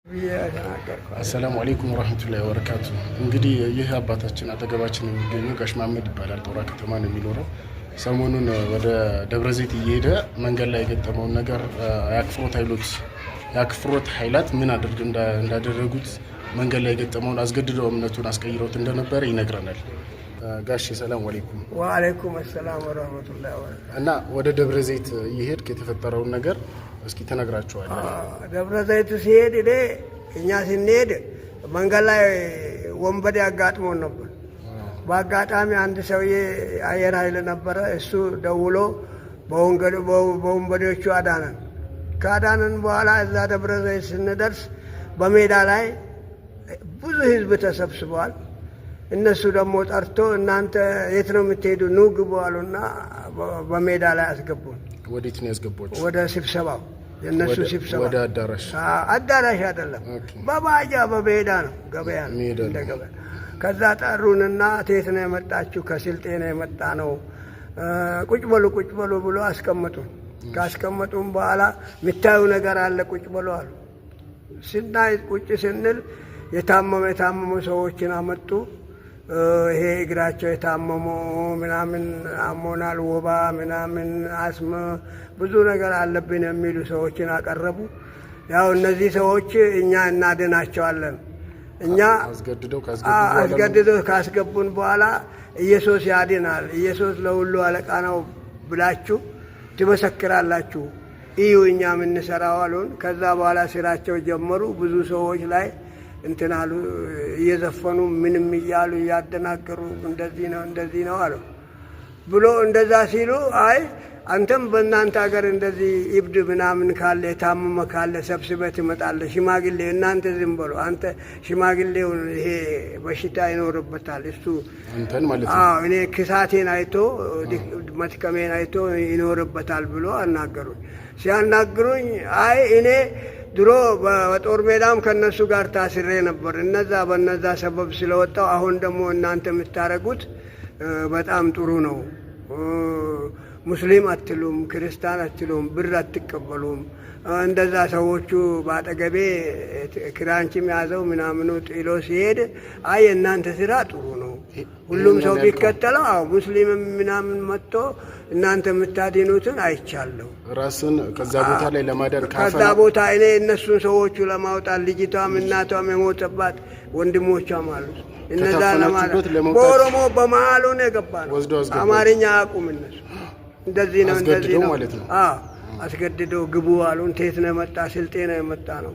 السلام عليكم ورحمة الله وبركاته. እንግዲህ ይህ አባታችን አጠገባችን የሚገኘው ጋሽ መሐመድ ይባላል። ጦራ ከተማ ነው የሚኖረው። ሰሞኑን ወደ ደብረዘይት እየሄደ መንገድ ላይ የገጠመውን ነገር ያክፍሮት ኃይላት ምን እንዳደረጉት መንገድ ላይ የገጠመውን አስገድደው እምነቱን አስቀይረውት እንደነበረ ይነግረናል። ጋሽ ሰላም አለይኩም። ወአለይኩም ሰላም ወራህመቱላሂ ወበረካቱ። እና ወደ ደብረዘይት እየሄድክ የተፈጠረውን ነገር እስኪ ተነግራችኋል። ደብረዘይት ሲሄድ እኛ ስንሄድ መንገድ ላይ ወንበዴ አጋጥሞን ነበር። በአጋጣሚ አንድ ሰውዬ አየር ኃይል ነበረ። እሱ ደውሎ በወንበዴዎቹ አዳነን። ካዳነን በኋላ እዛ ደብረዘይት ስንደርስ በሜዳ ላይ ብዙ ህዝብ ተሰብስቧል። እነሱ ደግሞ ጠርቶ እናንተ የት ነው የምትሄዱ? ኑ ግቡ አሉና በሜዳ ላይ አስገቡን። ወዴት ነው ያስገቧችሁ? ወደ ስብሰባው፣ የነሱ ስብሰባ። ወደ አዳራሽ? አዳራሽ አይደለም፣ በባጃ በሜዳ ነው፣ ገበያ ነው፣ እንደ ገበያ። ከዛ ጠሩንና የት ነው የመጣችሁ? ከስልጤ ነው የመጣ ነው፣ ቁጭ በሉ ብሎ አስቀመጡን። ካስቀመጡን በኋላ የሚታዩ ነገር አለ፣ ቁጭ በሉ አሉ። ስናይ ቁጭ ስንል የታመሙ ሰዎችን አመጡ። ይሄ እግራቸው የታመሙ ምናምን አሞናል፣ ወባ ምናምን፣ አስም፣ ብዙ ነገር አለብን የሚሉ ሰዎችን አቀረቡ። ያው እነዚህ ሰዎች እኛ እናድናቸዋለን። እኛ አስገድደው ካስገቡን በኋላ ኢየሱስ ያድናል፣ ኢየሱስ ለሁሉ አለቃ ነው ብላችሁ ትመሰክራላችሁ፣ እዩ እኛ የምንሰራው አሉን። ከዛ በኋላ ስራቸው ጀመሩ። ብዙ ሰዎች ላይ እንትናሉ እየዘፈኑ ምንም እያሉ እያደናገሩ እንደዚህ ነው አሉ ብሎ እንደዛ ሲሉ፣ አይ አንተም በእናንተ ሀገር እንደዚህ ኢብድ ምናምን ካለ የታመመ ካለ ሰብስበህ ትመጣለህ። ሽማግሌ እናንተ ዝም በሉ፣ አንተ ሽማግሌውን ይሄ በሽታ ይኖርበታል እሱ አንተን ማለት ነው። እኔ ክሳቴን አይቶ መትከሜን አይቶ ይኖርበታል ብሎ አናገሩኝ። ሲያናግሩኝ አይ እኔ ድሮ በጦር ሜዳም ከነሱ ጋር ታስሬ ነበር። በነዛ ሰበብ ስለወጣው አሁን ደግሞ እናንተ የምታረጉት በጣም ጥሩ ነው። ሙስሊም አትሉም፣ ክርስቲያን አትሉም፣ ብር አትቀበሉም። እንደዛ ሰዎቹ ባጠገቤ ክራንችም ያዘው ምናምኑ ጥሎ ሲሄድ አይ እናንተ ስራ ጥሩ ነው፣ ሁሉም ሰው ቢከተለው ሙስሊምም ምናምን መጥቶ እናንተ የምታድኑትን አይቻለሁ። ራስን ከዛ ቦታ ላይ ለማዳን ከዛ ቦታ እኔ እነሱን ሰዎቹ ለማውጣት ልጅቷም እናቷም የሞተባት ወንድሞቿም አሉ። እነዛ ለማለት በኦሮሞ በመሃሉ ነው የገባነው። አማርኛ አያውቁም እነሱ። እንደዚህ ነው ማለት ነው። አስገድደው ግቡ አሉን። ቴት ነው የመጣ? ስልጤ ነው የመጣ ነው።